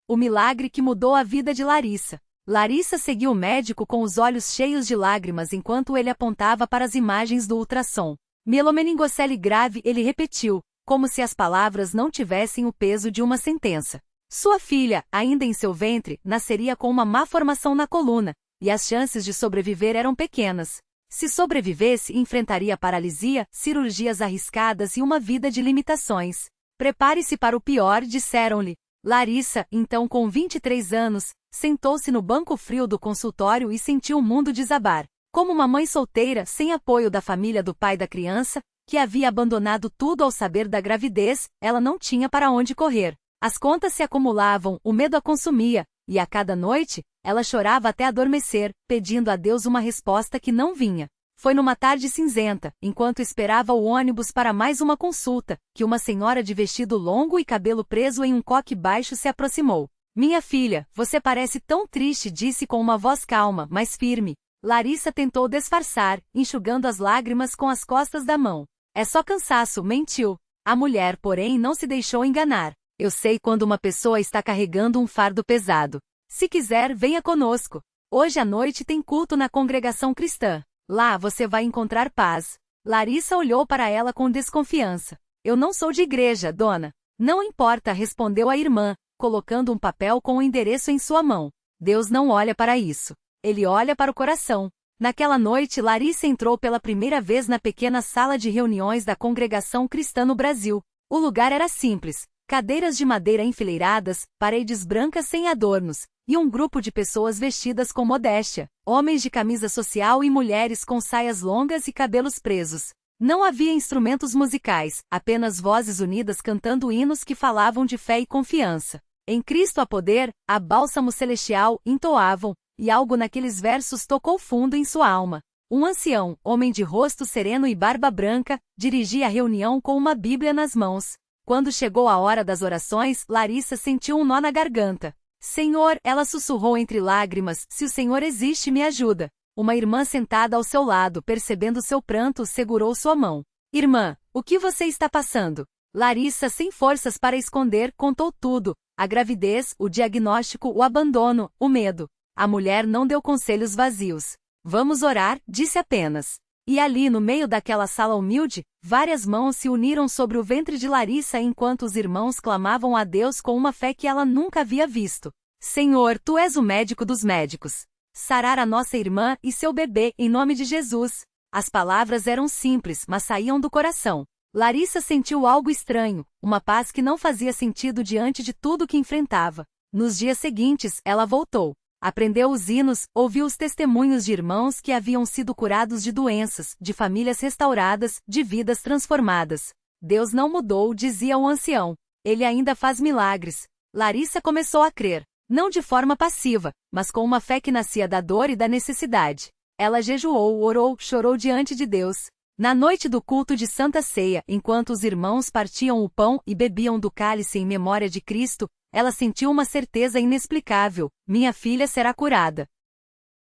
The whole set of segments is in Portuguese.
o milagre que mudou a vida de Larissa. Larissa seguiu o médico com os olhos cheios de lágrimas enquanto ele apontava para as imagens do ultrassom. Mielomeningocele grave, ele repetiu, como se as palavras não tivessem o peso de uma sentença. Sua filha, ainda em seu ventre, nasceria com uma má formação na coluna, e as chances de sobreviver eram pequenas. Se sobrevivesse, enfrentaria paralisia, cirurgias arriscadas e uma vida de limitações. Prepare-se para o pior, disseram-lhe. Larissa, então com 23 anos, sentou-se no banco frio do consultório e sentiu o mundo desabar. Como uma mãe solteira, sem apoio da família do pai da criança, que havia abandonado tudo ao saber da gravidez, ela não tinha para onde correr. As contas se acumulavam, o medo a consumia, e a cada noite, ela chorava até adormecer, pedindo a Deus uma resposta que não vinha. Foi numa tarde cinzenta, enquanto esperava o ônibus para mais uma consulta, que uma senhora de vestido longo e cabelo preso em um coque baixo se aproximou. Minha filha, você parece tão triste, disse com uma voz calma, mas firme. Larissa tentou disfarçar, enxugando as lágrimas com as costas da mão. É só cansaço, mentiu. A mulher, porém, não se deixou enganar. Eu sei quando uma pessoa está carregando um fardo pesado. Se quiser, venha conosco. Hoje à noite tem culto na congregação cristã. Lá você vai encontrar paz. Larissa olhou para ela com desconfiança. Eu não sou de igreja, dona. Não importa, respondeu a irmã, colocando um papel com o endereço em sua mão. Deus não olha para isso. Ele olha para o coração. Naquela noite, Larissa entrou pela primeira vez na pequena sala de reuniões da congregação cristã no Brasil. O lugar era simples. Cadeiras de madeira enfileiradas, paredes brancas sem adornos, e um grupo de pessoas vestidas com modéstia, homens de camisa social e mulheres com saias longas e cabelos presos. Não havia instrumentos musicais, apenas vozes unidas cantando hinos que falavam de fé e confiança. Em Cristo há poder, a bálsamo celestial, entoavam, e algo naqueles versos tocou fundo em sua alma. Um ancião, homem de rosto sereno e barba branca, dirigia a reunião com uma Bíblia nas mãos. Quando chegou a hora das orações, Larissa sentiu um nó na garganta. Senhor, ela sussurrou entre lágrimas, se o Senhor existe, me ajuda. Uma irmã sentada ao seu lado, percebendo seu pranto, segurou sua mão. Irmã, o que você está passando? Larissa, sem forças para esconder, contou tudo. A gravidez, o diagnóstico, o abandono, o medo. A mulher não deu conselhos vazios. Vamos orar, disse apenas. E ali no meio daquela sala humilde, várias mãos se uniram sobre o ventre de Larissa enquanto os irmãos clamavam a Deus com uma fé que ela nunca havia visto. Senhor, Tu és o médico dos médicos. Sarar a nossa irmã e seu bebê em nome de Jesus. As palavras eram simples, mas saíam do coração. Larissa sentiu algo estranho, uma paz que não fazia sentido diante de tudo que enfrentava. Nos dias seguintes, ela voltou. Aprendeu os hinos, ouviu os testemunhos de irmãos que haviam sido curados de doenças, de famílias restauradas, de vidas transformadas. Deus não mudou, dizia o ancião. Ele ainda faz milagres. Larissa começou a crer, não de forma passiva, mas com uma fé que nascia da dor e da necessidade. Ela jejuou, orou, chorou diante de Deus. Na noite do culto de Santa Ceia, enquanto os irmãos partiam o pão e bebiam do cálice em memória de Cristo, ela sentiu uma certeza inexplicável: minha filha será curada.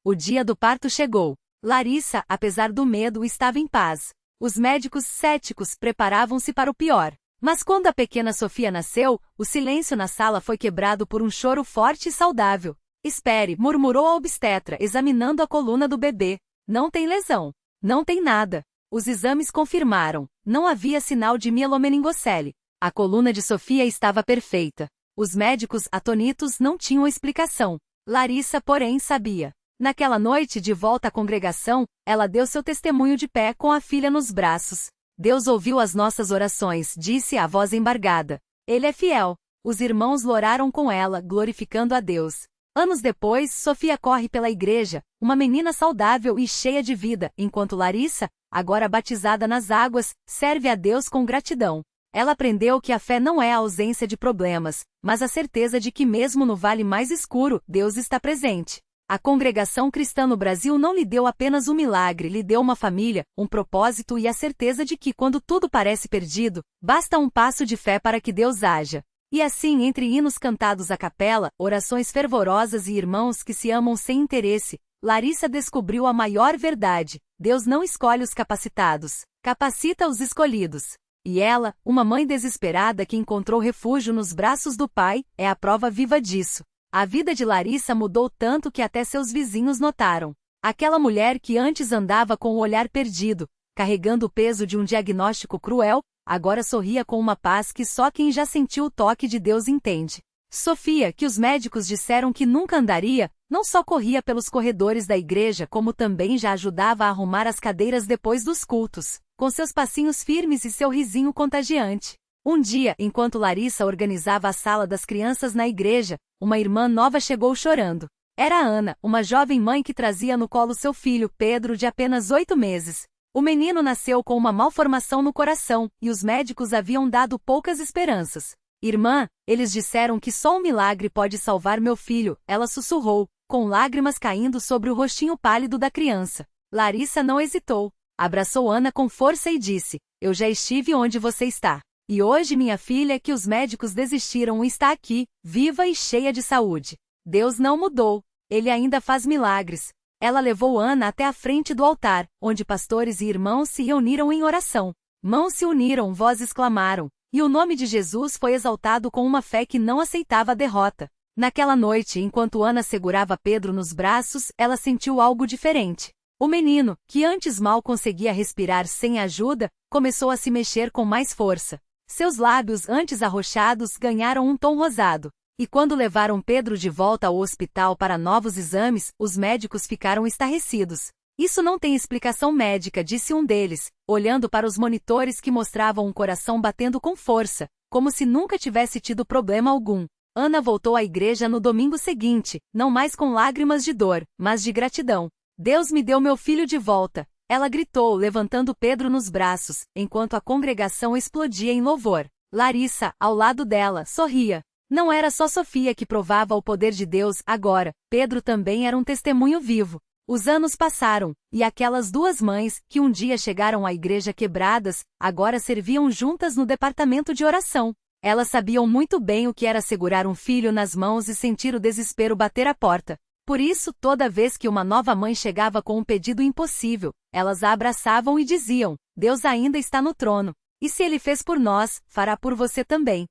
O dia do parto chegou. Larissa, apesar do medo, estava em paz. Os médicos céticos preparavam-se para o pior. Mas quando a pequena Sofia nasceu, o silêncio na sala foi quebrado por um choro forte e saudável. Espere, murmurou a obstetra, examinando a coluna do bebê. Não tem lesão. Não tem nada. Os exames confirmaram. Não havia sinal de mielomeningocele. A coluna de Sofia estava perfeita. Os médicos, atonitos, não tinham explicação. Larissa, porém, sabia. Naquela noite, de volta à congregação, ela deu seu testemunho de pé com a filha nos braços. Deus ouviu as nossas orações, disse a voz embargada. Ele é fiel. Os irmãos loraram com ela, glorificando a Deus. Anos depois, Sofia corre pela igreja, uma menina saudável e cheia de vida, enquanto Larissa, agora batizada nas águas, serve a Deus com gratidão. Ela aprendeu que a fé não é a ausência de problemas, mas a certeza de que mesmo no vale mais escuro, Deus está presente. A congregação cristã no Brasil não lhe deu apenas um milagre, lhe deu uma família, um propósito e a certeza de que quando tudo parece perdido, basta um passo de fé para que Deus haja. E assim, entre hinos cantados à capela, orações fervorosas e irmãos que se amam sem interesse, Larissa descobriu a maior verdade: Deus não escolhe os capacitados, capacita os escolhidos. E ela, uma mãe desesperada que encontrou refúgio nos braços do pai, é a prova viva disso. A vida de Larissa mudou tanto que até seus vizinhos notaram. Aquela mulher que antes andava com o olhar perdido, carregando o peso de um diagnóstico cruel, agora sorria com uma paz que só quem já sentiu o toque de Deus entende. Sofia, que os médicos disseram que nunca andaria, não só corria pelos corredores da igreja como também já ajudava a arrumar as cadeiras depois dos cultos, com seus passinhos firmes e seu risinho contagiante. Um dia, enquanto Larissa organizava a sala das crianças na igreja, uma irmã nova chegou chorando. Era Ana, uma jovem mãe que trazia no colo seu filho, Pedro, de apenas 8 meses. O menino nasceu com uma malformação no coração, e os médicos haviam dado poucas esperanças. Irmã, eles disseram que só um milagre pode salvar meu filho, ela sussurrou, com lágrimas caindo sobre o rostinho pálido da criança. Larissa não hesitou. Abraçou Ana com força e disse: eu já estive onde você está. E hoje minha filha, que os médicos desistiram, está aqui, viva e cheia de saúde. Deus não mudou. Ele ainda faz milagres. Ela levou Ana até a frente do altar, onde pastores e irmãos se reuniram em oração. Mãos se uniram, vozes clamaram. E o nome de Jesus foi exaltado com uma fé que não aceitava a derrota. Naquela noite, enquanto Ana segurava Pedro nos braços, ela sentiu algo diferente. O menino, que antes mal conseguia respirar sem ajuda, começou a se mexer com mais força. Seus lábios, antes arroxados, ganharam um tom rosado. E quando levaram Pedro de volta ao hospital para novos exames, os médicos ficaram estarrecidos. Isso não tem explicação médica, disse um deles, olhando para os monitores que mostravam um coração batendo com força, como se nunca tivesse tido problema algum. Ana voltou à igreja no domingo seguinte, não mais com lágrimas de dor, mas de gratidão. Deus me deu meu filho de volta, ela gritou, levantando Pedro nos braços, enquanto a congregação explodia em louvor. Larissa, ao lado dela, sorria. Não era só Sofia que provava o poder de Deus, agora, Pedro também era um testemunho vivo. Os anos passaram, e aquelas duas mães, que um dia chegaram à igreja quebradas, agora serviam juntas no departamento de oração. Elas sabiam muito bem o que era segurar um filho nas mãos e sentir o desespero bater à porta. Por isso, toda vez que uma nova mãe chegava com um pedido impossível, elas a abraçavam e diziam: Deus ainda está no trono. E se Ele fez por nós, fará por você também.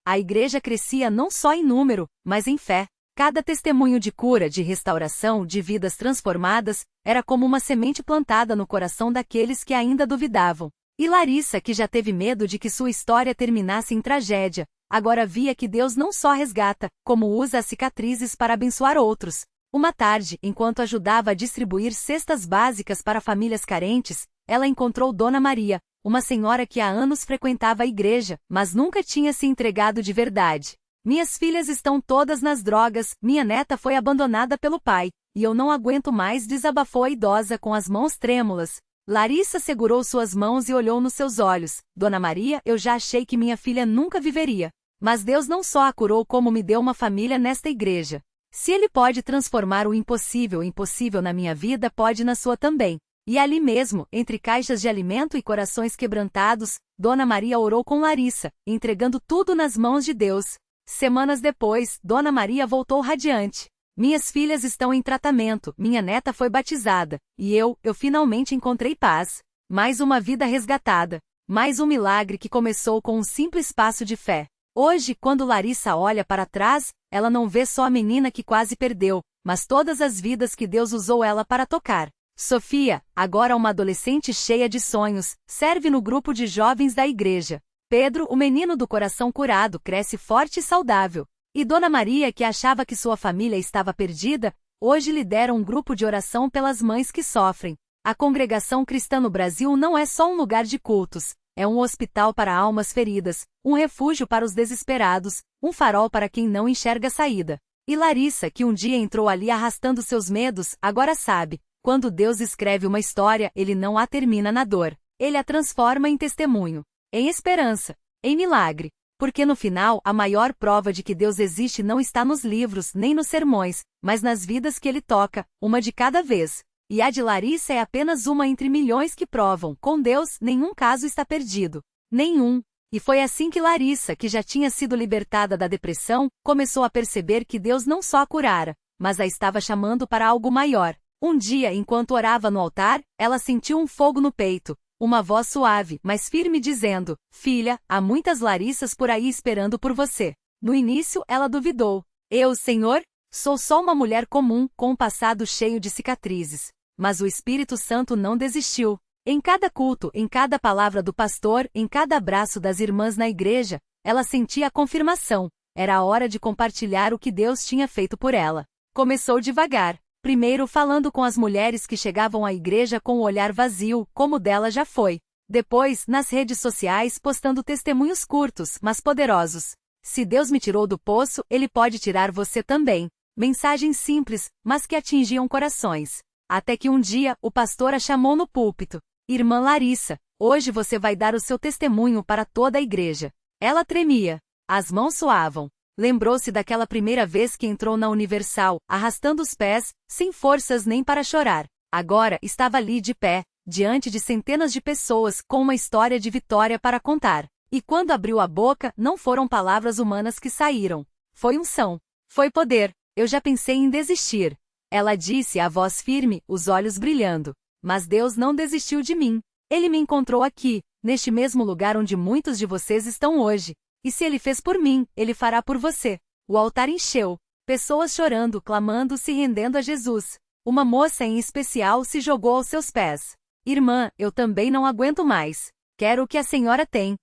A igreja crescia não só em número, mas em fé. Cada testemunho de cura, de restauração, de vidas transformadas, era como uma semente plantada no coração daqueles que ainda duvidavam. E Larissa, que já teve medo de que sua história terminasse em tragédia, agora via que Deus não só resgata, como usa as cicatrizes para abençoar outros. Uma tarde, enquanto ajudava a distribuir cestas básicas para famílias carentes, ela encontrou Dona Maria, uma senhora que há anos frequentava a igreja, mas nunca tinha se entregado de verdade. Minhas filhas estão todas nas drogas, minha neta foi abandonada pelo pai, e eu não aguento mais, desabafou a idosa com as mãos trêmulas. Larissa segurou suas mãos e olhou nos seus olhos. Dona Maria, eu já achei que minha filha nunca viveria. Mas Deus não só a curou como me deu uma família nesta igreja. Se Ele pode transformar o impossível em possível na minha vida, pode na sua também. E ali mesmo, entre caixas de alimento e corações quebrantados, Dona Maria orou com Larissa, entregando tudo nas mãos de Deus. Semanas depois, Dona Maria voltou radiante. Minhas filhas estão em tratamento, minha neta foi batizada, e eu finalmente encontrei paz. Mais uma vida resgatada. Mais um milagre que começou com um simples passo de fé. Hoje, quando Larissa olha para trás, ela não vê só a menina que quase perdeu, mas todas as vidas que Deus usou ela para tocar. Sofia, agora uma adolescente cheia de sonhos, serve no grupo de jovens da igreja. Pedro, o menino do coração curado, cresce forte e saudável. E Dona Maria, que achava que sua família estava perdida, hoje lidera um grupo de oração pelas mães que sofrem. A Congregação Cristã no Brasil não é só um lugar de cultos, é um hospital para almas feridas, um refúgio para os desesperados, um farol para quem não enxerga saída. E Larissa, que um dia entrou ali arrastando seus medos, agora sabe, quando Deus escreve uma história, Ele não a termina na dor. Ele a transforma em testemunho, em esperança, em milagre. Porque no final, a maior prova de que Deus existe não está nos livros nem nos sermões, mas nas vidas que Ele toca, uma de cada vez. E a de Larissa é apenas uma entre milhões que provam, com Deus, nenhum caso está perdido. Nenhum. E foi assim que Larissa, que já tinha sido libertada da depressão, começou a perceber que Deus não só a curara, mas a estava chamando para algo maior. Um dia, enquanto orava no altar, ela sentiu um fogo no peito, uma voz suave, mas firme dizendo: Filha, há muitas Larissas por aí esperando por você. No início, ela duvidou. Eu, Senhor? Sou só uma mulher comum, com um passado cheio de cicatrizes. Mas o Espírito Santo não desistiu. Em cada culto, em cada palavra do pastor, em cada abraço das irmãs na igreja, ela sentia a confirmação. Era a hora de compartilhar o que Deus tinha feito por ela. Começou devagar. Primeiro falando com as mulheres que chegavam à igreja com o olhar vazio, como dela já foi. Depois, nas redes sociais, postando testemunhos curtos, mas poderosos. Se Deus me tirou do poço, Ele pode tirar você também. Mensagens simples, mas que atingiam corações. Até que um dia, o pastor a chamou no púlpito. Irmã Larissa, hoje você vai dar o seu testemunho para toda a igreja. Ela tremia. As mãos suavam. Lembrou-se daquela primeira vez que entrou na Universal, arrastando os pés, sem forças nem para chorar. Agora, estava ali de pé, diante de centenas de pessoas, com uma história de vitória para contar. E quando abriu a boca, não foram palavras humanas que saíram. Foi unção. Foi poder. Eu já pensei em desistir. Ela disse, a voz firme, os olhos brilhando. Mas Deus não desistiu de mim. Ele me encontrou aqui, neste mesmo lugar onde muitos de vocês estão hoje. E se Ele fez por mim, Ele fará por você. O altar encheu. Pessoas chorando, clamando, se rendendo a Jesus. Uma moça em especial se jogou aos seus pés. Irmã, eu também não aguento mais. Quero o que a senhora tem.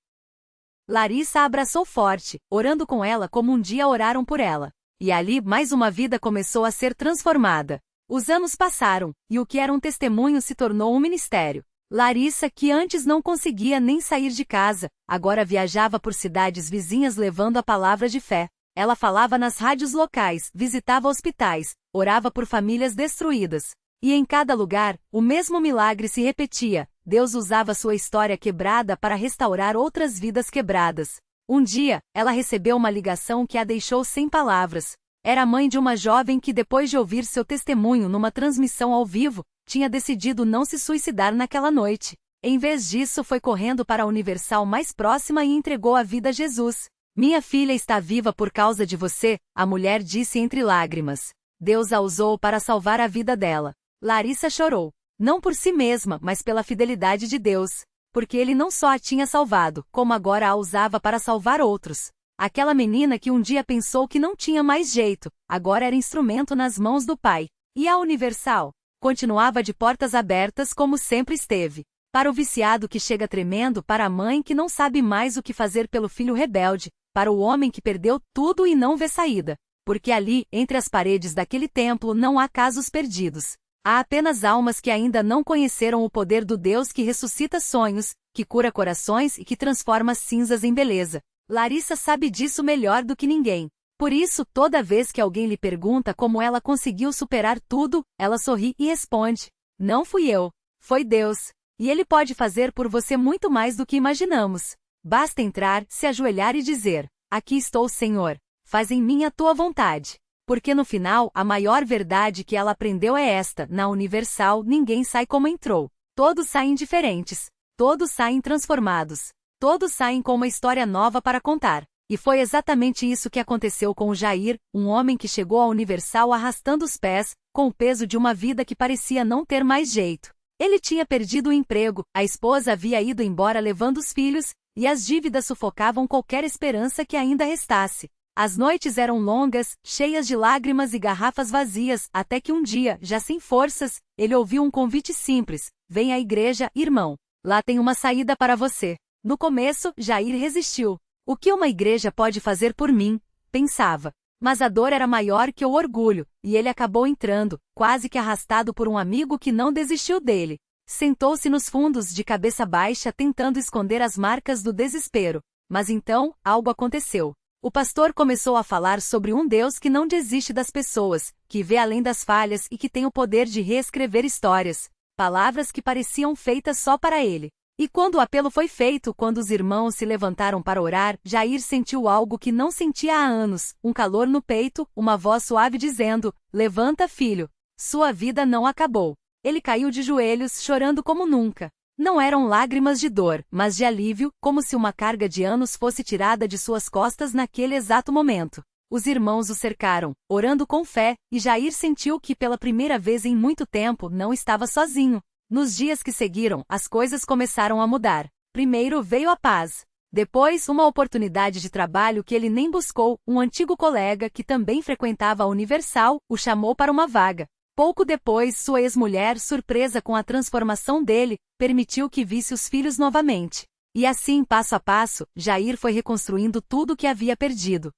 Larissa a abraçou forte, orando com ela como um dia oraram por ela. E ali mais uma vida começou a ser transformada. Os anos passaram, e o que era um testemunho se tornou um ministério. Larissa, que antes não conseguia nem sair de casa, agora viajava por cidades vizinhas levando a palavra de fé. Ela falava nas rádios locais, visitava hospitais, orava por famílias destruídas. E em cada lugar, o mesmo milagre se repetia. Deus usava sua história quebrada para restaurar outras vidas quebradas. Um dia, ela recebeu uma ligação que a deixou sem palavras. Era a mãe de uma jovem que, depois de ouvir seu testemunho numa transmissão ao vivo, tinha decidido não se suicidar naquela noite. Em vez disso, foi correndo para a Universal mais próxima e entregou a vida a Jesus. Minha filha está viva por causa de você, a mulher disse entre lágrimas. Deus a usou para salvar a vida dela. Larissa chorou. Não por si mesma, mas pela fidelidade de Deus. Porque Ele não só a tinha salvado, como agora a usava para salvar outros. Aquela menina que um dia pensou que não tinha mais jeito, agora era instrumento nas mãos do Pai. E a Universal? Continuava de portas abertas como sempre esteve. Para o viciado que chega tremendo, para a mãe que não sabe mais o que fazer pelo filho rebelde, para o homem que perdeu tudo e não vê saída. Porque ali, entre as paredes daquele templo, não há casos perdidos. Há apenas almas que ainda não conheceram o poder do Deus que ressuscita sonhos, que cura corações e que transforma cinzas em beleza. Larissa sabe disso melhor do que ninguém. Por isso, toda vez que alguém lhe pergunta como ela conseguiu superar tudo, ela sorri e responde: Não fui eu, foi Deus. E Ele pode fazer por você muito mais do que imaginamos. Basta entrar, se ajoelhar e dizer: Aqui estou, Senhor. Faz em mim a tua vontade. Porque no final, a maior verdade que ela aprendeu é esta: na Universal, ninguém sai como entrou. Todos saem diferentes. Todos saem transformados. Todos saem com uma história nova para contar. E foi exatamente isso que aconteceu com o Jair, um homem que chegou à Universal arrastando os pés, com o peso de uma vida que parecia não ter mais jeito. Ele tinha perdido o emprego, a esposa havia ido embora levando os filhos, e as dívidas sufocavam qualquer esperança que ainda restasse. As noites eram longas, cheias de lágrimas e garrafas vazias, até que um dia, já sem forças, ele ouviu um convite simples: Vem à igreja, irmão. Lá tem uma saída para você. No começo, Jair resistiu. O que uma igreja pode fazer por mim? Pensava. Mas a dor era maior que o orgulho, e ele acabou entrando, quase que arrastado por um amigo que não desistiu dele. Sentou-se nos fundos de cabeça baixa tentando esconder as marcas do desespero. Mas então, algo aconteceu. O pastor começou a falar sobre um Deus que não desiste das pessoas, que vê além das falhas e que tem o poder de reescrever histórias. Palavras que pareciam feitas só para ele. E quando o apelo foi feito, quando os irmãos se levantaram para orar, Jair sentiu algo que não sentia há anos, um calor no peito, uma voz suave dizendo: Levanta, filho. Sua vida não acabou. Ele caiu de joelhos, chorando como nunca. Não eram lágrimas de dor, mas de alívio, como se uma carga de anos fosse tirada de suas costas naquele exato momento. Os irmãos o cercaram, orando com fé, e Jair sentiu que pela primeira vez em muito tempo não estava sozinho. Nos dias que seguiram, as coisas começaram a mudar. Primeiro veio a paz. Depois, uma oportunidade de trabalho que ele nem buscou, um antigo colega que também frequentava a Universal, o chamou para uma vaga. Pouco depois, sua ex-mulher, surpresa com a transformação dele, permitiu que visse os filhos novamente. E assim, passo a passo, Jair foi reconstruindo tudo o que havia perdido.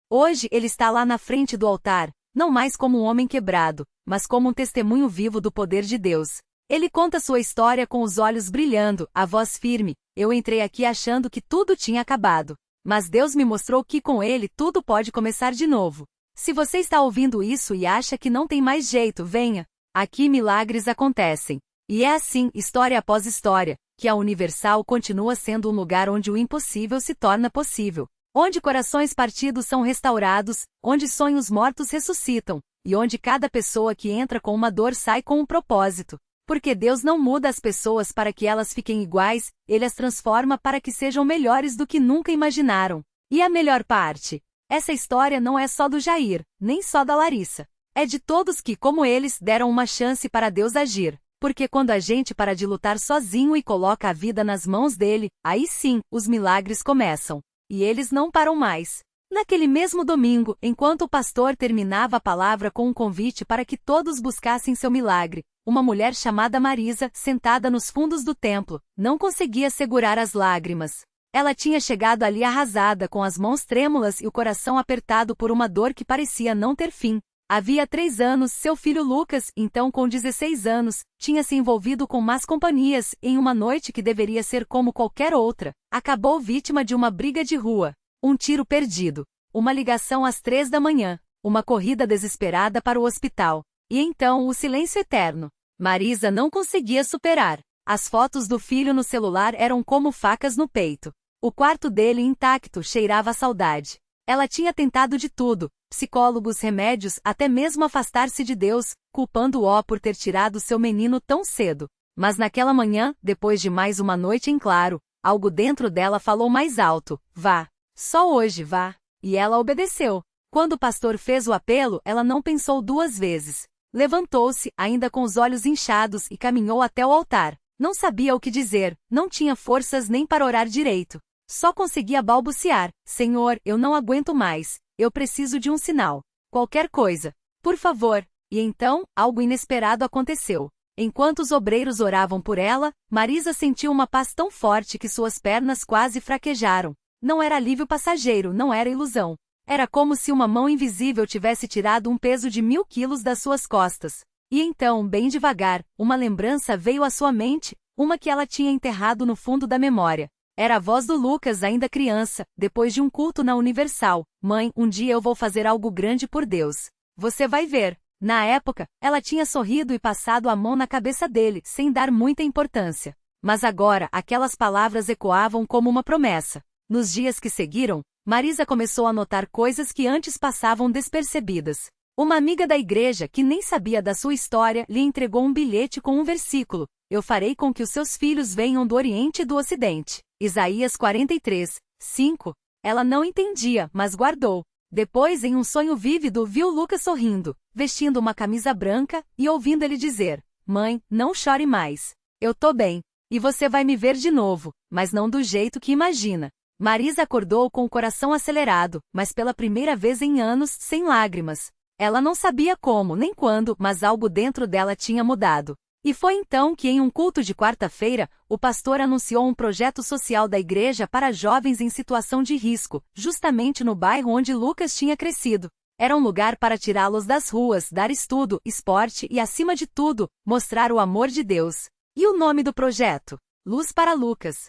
Hoje ele está lá na frente do altar, não mais como um homem quebrado, mas como um testemunho vivo do poder de Deus. Ele conta sua história com os olhos brilhando, a voz firme. Eu entrei aqui achando que tudo tinha acabado. Mas Deus me mostrou que com Ele tudo pode começar de novo. Se você está ouvindo isso e acha que não tem mais jeito, venha. Aqui milagres acontecem. E é assim, história após história, que a Universal continua sendo um lugar onde o impossível se torna possível. Onde corações partidos são restaurados, onde sonhos mortos ressuscitam, e onde cada pessoa que entra com uma dor sai com um propósito. Porque Deus não muda as pessoas para que elas fiquem iguais, Ele as transforma para que sejam melhores do que nunca imaginaram. E a melhor parte? Essa história não é só do Jair, nem só da Larissa. É de todos que, como eles, deram uma chance para Deus agir. Porque quando a gente para de lutar sozinho e coloca a vida nas mãos dele, aí sim, os milagres começam. E eles não param mais. Naquele mesmo domingo, enquanto o pastor terminava a palavra com um convite para que todos buscassem seu milagre, uma mulher chamada Marisa, sentada nos fundos do templo, não conseguia segurar as lágrimas. Ela tinha chegado ali arrasada, com as mãos trêmulas e o coração apertado por uma dor que parecia não ter fim. Havia 3 anos, seu filho Lucas, então com 16 anos, tinha se envolvido com más companhias, em uma noite que deveria ser como qualquer outra. Acabou vítima de uma briga de rua. Um tiro perdido. Uma ligação às 3 da manhã. Uma corrida desesperada para o hospital. E então o silêncio eterno. Marisa não conseguia superar. As fotos do filho no celular eram como facas no peito. O quarto dele intacto cheirava a saudade. Ela tinha tentado de tudo, psicólogos, remédios, até mesmo afastar-se de Deus, culpando-o por ter tirado seu menino tão cedo. Mas naquela manhã, depois de mais uma noite em claro, algo dentro dela falou mais alto: vá. Só hoje, vá. E ela obedeceu. Quando o pastor fez o apelo, ela não pensou 2 vezes. Levantou-se, ainda com os olhos inchados, e caminhou até o altar. Não sabia o que dizer, não tinha forças nem para orar direito. Só conseguia balbuciar: Senhor, eu não aguento mais, eu preciso de um sinal. Qualquer coisa. Por favor. E então, algo inesperado aconteceu. Enquanto os obreiros oravam por ela, Marisa sentiu uma paz tão forte que suas pernas quase fraquejaram. Não era alívio passageiro, não era ilusão. Era como se uma mão invisível tivesse tirado um peso de 1000 quilos das suas costas. E então, bem devagar, uma lembrança veio à sua mente, uma que ela tinha enterrado no fundo da memória. Era a voz do Lucas, ainda criança, depois de um culto na Universal. Mãe, um dia eu vou fazer algo grande por Deus. Você vai ver. Na época, ela tinha sorrido e passado a mão na cabeça dele, sem dar muita importância. Mas agora, aquelas palavras ecoavam como uma promessa. Nos dias que seguiram, Marisa começou a notar coisas que antes passavam despercebidas. Uma amiga da igreja, que nem sabia da sua história, lhe entregou um bilhete com um versículo: Eu farei com que os seus filhos venham do Oriente e do Ocidente. Isaías 43, 5. Ela não entendia, mas guardou. Depois, em um sonho vívido, viu Lucas sorrindo, vestindo uma camisa branca, e ouvindo ele dizer: Mãe, não chore mais. Eu tô bem. E você vai me ver de novo, mas não do jeito que imagina. Marisa acordou com o coração acelerado, mas pela primeira vez em anos, sem lágrimas. Ela não sabia como nem quando, mas algo dentro dela tinha mudado. E foi então que, em um culto de quarta-feira, o pastor anunciou um projeto social da igreja para jovens em situação de risco, justamente no bairro onde Lucas tinha crescido. Era um lugar para tirá-los das ruas, dar estudo, esporte e, acima de tudo, mostrar o amor de Deus. E o nome do projeto? Luz para Lucas.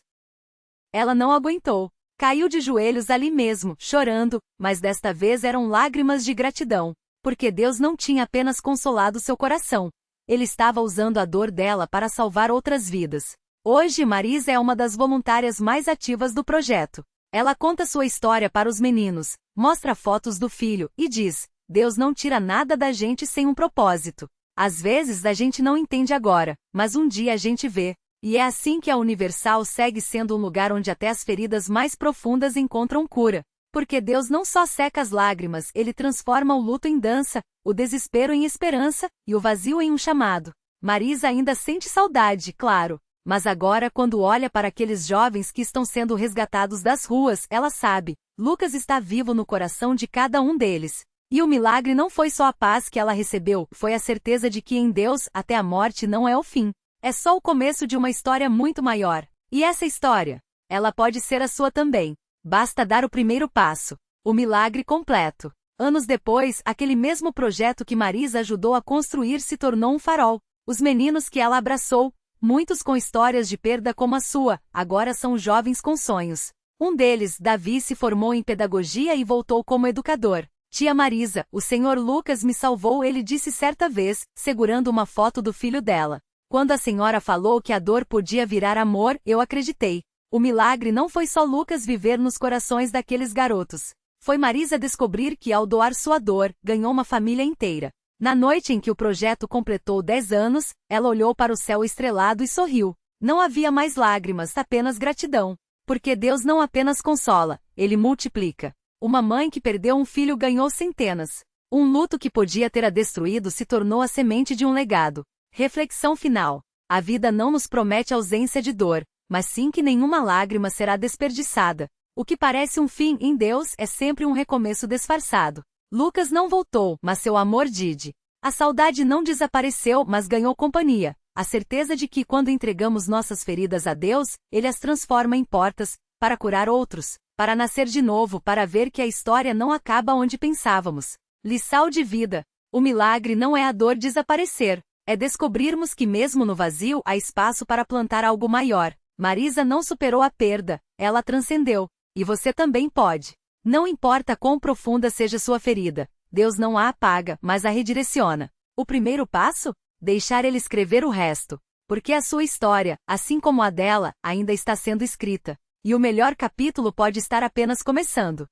Ela não aguentou. Caiu de joelhos ali mesmo, chorando, mas desta vez eram lágrimas de gratidão. Porque Deus não tinha apenas consolado seu coração. Ele estava usando a dor dela para salvar outras vidas. Hoje, Marisa é uma das voluntárias mais ativas do projeto. Ela conta sua história para os meninos, mostra fotos do filho e diz: Deus não tira nada da gente sem um propósito. Às vezes a gente não entende agora, mas um dia a gente vê. E é assim que a Universal segue sendo um lugar onde até as feridas mais profundas encontram cura. Porque Deus não só seca as lágrimas, Ele transforma o luto em dança, o desespero em esperança, e o vazio em um chamado. Marisa ainda sente saudade, claro. Mas agora, quando olha para aqueles jovens que estão sendo resgatados das ruas, ela sabe, Lucas está vivo no coração de cada um deles. E o milagre não foi só a paz que ela recebeu, foi a certeza de que em Deus, até a morte não é o fim. É só o começo de uma história muito maior. E essa história? Ela pode ser a sua também. Basta dar o primeiro passo. O milagre completo. Anos depois, aquele mesmo projeto que Marisa ajudou a construir se tornou um farol. Os meninos que ela abraçou, muitos com histórias de perda como a sua, agora são jovens com sonhos. Um deles, Davi, se formou em pedagogia e voltou como educador. Tia Marisa, o senhor Lucas me salvou, ele disse certa vez, segurando uma foto do filho dela. Quando a senhora falou que a dor podia virar amor, eu acreditei. O milagre não foi só Lucas viver nos corações daqueles garotos. Foi Marisa descobrir que, ao doar sua dor, ganhou uma família inteira. Na noite em que o projeto completou 10 anos, ela olhou para o céu estrelado e sorriu. Não havia mais lágrimas, apenas gratidão. Porque Deus não apenas consola, Ele multiplica. Uma mãe que perdeu um filho ganhou centenas. Um luto que podia ter a destruído se tornou a semente de um legado. Reflexão final. A vida não nos promete ausência de dor, mas sim que nenhuma lágrima será desperdiçada. O que parece um fim em Deus é sempre um recomeço disfarçado. Lucas não voltou, mas seu amor Didi. A saudade não desapareceu, mas ganhou companhia. A certeza de que quando entregamos nossas feridas a Deus, Ele as transforma em portas, para curar outros, para nascer de novo, para ver que a história não acaba onde pensávamos. Lição de vida. O milagre não é a dor desaparecer, é descobrirmos que mesmo no vazio há espaço para plantar algo maior. Marisa não superou a perda, ela transcendeu. E você também pode. Não importa quão profunda seja sua ferida, Deus não a apaga, mas a redireciona. O primeiro passo? Deixar Ele escrever o resto. Porque a sua história, assim como a dela, ainda está sendo escrita. E o melhor capítulo pode estar apenas começando.